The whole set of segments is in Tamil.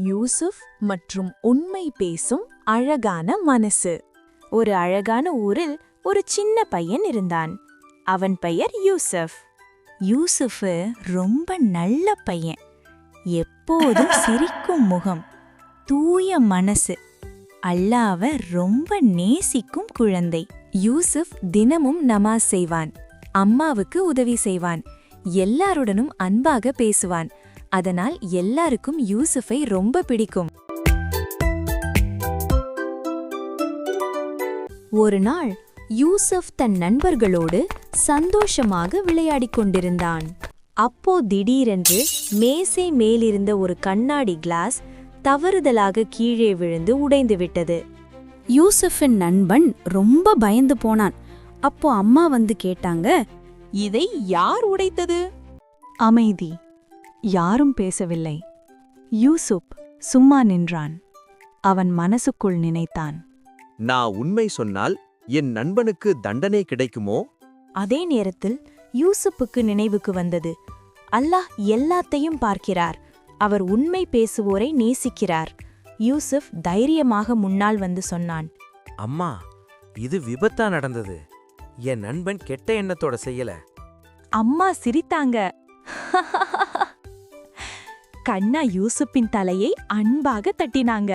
யூசுப் மற்றும் உண்மை பேசும் அழகான மனசு. ஒரு அழகான ஊரில் ஒரு சின்ன பையன் இருந்தான். அவன் பெயர் யூசுப். யூசுப் ரொம்ப நல்ல பையன். எப்போதும் சிரிக்கும் முகம், தூய மனசு, அல்லாஹ்வை ரொம்ப நேசிக்கும் குழந்தை. யூசுப் தினமும் நமாஸ் செய்வான், அம்மாவுக்கு உதவி செய்வான், எல்லாருடனும் அன்பாக பேசுவான். அதனால் எல்லாருக்கும் யூசுஃபை ரொம்ப பிடிக்கும். ஒரு நாள் யூசுப் தன் நண்பர்களோடு சந்தோஷமாக விளையாடிக் கொண்டிருந்தான். அப்போ திடீரென்று மேசை மேலிருந்த ஒரு கண்ணாடி கிளாஸ் தவறுதலாக கீழே விழுந்து உடைந்துவிட்டது. யூசுஃபின் நண்பன் ரொம்ப பயந்து போனான். அப்போ அம்மா வந்து கேட்டாங்க, இதை யார் உடைத்தது? அமைதி. யாரும் பேசவில்லை. யூசுப் சும்மா நின்றான். அவன் மனசுக்குள் நினைத்தான், நான் உண்மை சொன்னால் என் நண்பனுக்கு தண்டனை கிடைக்குமோ? அதே நேரத்தில் யூசுப்புக்கு நினைவுக்கு வந்தது, அல்லாஹ் எல்லாத்தையும் பார்க்கிறார், அவர் உண்மை பேசுவோரை நேசிக்கிறார். யூசுப் தைரியமாக முன்னால் வந்து சொன்னான், அம்மா, இது விபத்தா நடந்தது. என் நண்பன் கெட்ட எண்ணத்தோட செய்யல. அம்மா சிரித்தாங்க. கண்ணா யூசுப்பின் தலையை அன்பாக தட்டினாங்க.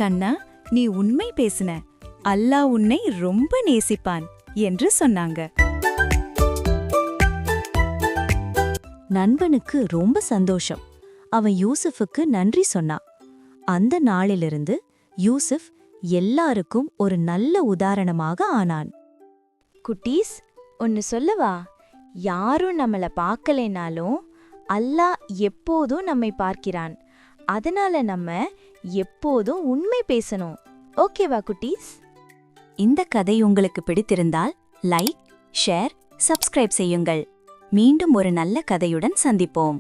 கண்ணா, நீ உண்மை பேசின, அல்லாஹ் உன்னை ரொம்ப நேசிப்பான் என்று சொன்னாங்க. நண்பனுக்கு ரொம்ப சந்தோஷம். அவன் யூசுஃபுக்கு நன்றி சொன்னான். அந்த நாளிலிருந்து யூசுப் எல்லாருக்கும் ஒரு நல்ல உதாரணமாக ஆனான். குட்டீஸ், ஒன்னு சொல்லவா? யாரும் நம்மள பார்க்கலைனாலும் அல்லாஹ் எப்போதும் நம்மை பார்க்கிறான். அதனால நம்ம எப்போதும் உண்மை பேசணும். ஓகேவா குட்டீஸ்? இந்த கதை உங்களுக்கு பிடித்திருந்தால் லைக், ஷேர், சப்ஸ்கிரைப் செய்யுங்கள். மீண்டும் ஒரு நல்ல கதையுடன் சந்திப்போம்.